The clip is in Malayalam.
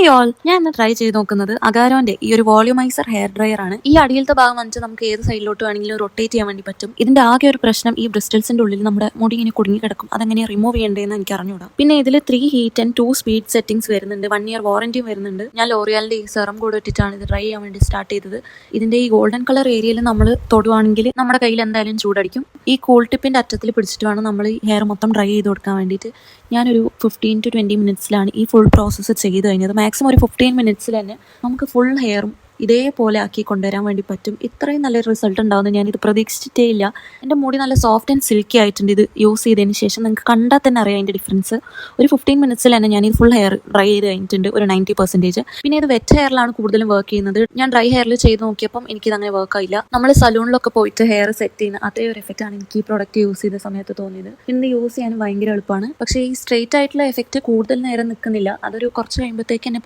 ഹായ് ഓൾ, ഞാൻ ഇന്ന് ട്രൈ ചെയ്ത് നോക്കുന്നത് അഗാരോന്റെ ഈ ഒരു വോള്യൂമൈസർ ഹെയർ ഡ്രയർ ആണ്. ഈ അടിയിലത്തെ ഭാഗം വന്നിട്ട് നമുക്ക് ഏത് സൈഡിലോട്ട് വേണമെങ്കിലും റൊട്ടേറ്റ് ചെയ്യാൻ വേണ്ടി പറ്റും. ഇതിന്റെ ആകെ ഒരു പ്രശ്നം ഈ ബ്രിസ്റ്റൽസിന്റെ ഉള്ളിൽ നമ്മുടെ മുടി ഇങ്ങനെ കുടുങ്ങി കിടക്കും. അതെങ്ങനെ റിമൂവ് ചെയ്യേണ്ടതെന്ന് എനിക്ക് അറിഞ്ഞൂടാ. പിന്നെ ഇതിൽ 3 ഹീറ്റ് ആൻഡ് 2 സ്പീഡ് സെറ്റിംഗ്സ് വരുന്നുണ്ട്. 1 ഇയർ വാറന്റിയും വരുന്നുണ്ട്. ഞാൻ ലോറിയാലിന്റെ ഈ സെറം കൂടെ ഇട്ടിട്ടാണ് ഇത് ട്രൈ ചെയ്യാൻ വേണ്ടി സ്റ്റാർട്ട് ചെയ്തത്. ഇതിന്റെ ഈ ഗോൾഡൻ കളർ ഏരിയയിൽ നമ്മൾ തൊടുവാണെങ്കിൽ നമ്മുടെ കയ്യിൽ എന്തായാലും ചൂടടിക്കും. ഈ കൂൾ ടിപ്പിന്റെ അറ്റത്തിൽ പിടിച്ചിട്ട് വേണം നമ്മൾ ഈ ഹെയർ മൊത്തം ഡ്രൈ ചെയ്ത് കൊടുക്കാൻ വേണ്ടിയിട്ട്. ഞാനൊരു 15 to 20 മിനിറ്റ്സിലാണ് ഈ ഫുൾ പ്രോസസ്സ് ചെയ്ത് കഴിഞ്ഞത്. മാക്സിമം ഒരു 15 മിനിറ്റ്സിൽ തന്നെ നമുക്ക് ഫുൾ ഹെയറും ഇതേപോലെ ആക്കി കൊണ്ടുവരാൻ വേണ്ടി പറ്റും. ഇത്രയും നല്ലൊരു റിസൾട്ട് ഉണ്ടാവുമെന്ന് ഞാനിത് പ്രതീക്ഷിച്ചിട്ടേ ഇല്ല. എൻ്റെ മുടി നല്ല സോഫ്റ്റ് ആൻഡ് സിൽക്കി ആയിട്ടുണ്ട് ഇത് യൂസ് ചെയ്തതിന് ശേഷം. നിങ്ങൾക്ക് കണ്ടാൽ തന്നെ അറിയാം അതിൻ്റെ ഡിഫറൻസ്. ഒരു 15 മിനിറ്റ്സിൽ തന്നെ ഞാൻ ഈ ഫുൾ ഹെയർ ഡ്രൈ ചെയ്ത് കഴിഞ്ഞിട്ടുണ്ട്, ഒരു 90%. പിന്നെ ഇത് വെറ്റ് ഹെയറിലാണ് കൂടുതലും വർക്ക് ചെയ്യുന്നത്. ഞാൻ ഡ്രൈ ഹെയറിൽ ചെയ്ത് നോക്കിയപ്പം എനിക്കിത് അങ്ങനെ വർക്ക് ആയില്ല. നമ്മൾ സലൂണിലൊക്കെ പോയിട്ട് ഹെയർ സെറ്റ് ചെയ്യുന്ന അതേ ഒരു എഫക്റ്റ് ആണ് എനിക്ക് ഈ പ്രോഡക്റ്റ് യൂസ് ചെയ്ത സമയത്ത് തോന്നിയത്. പിന്നെ യൂസ് ചെയ്യാൻ ഭയങ്കര എളുപ്പമാണ്. പക്ഷേ ഈ സ്ട്രെയിറ്റ് ആയിട്ടുള്ള എഫക്റ്റ് കൂടുതൽ നേരം നിൽക്കുന്നില്ല. അതൊരു കുറച്ച് കഴിയുമ്പോഴത്തേക്ക് തന്നെ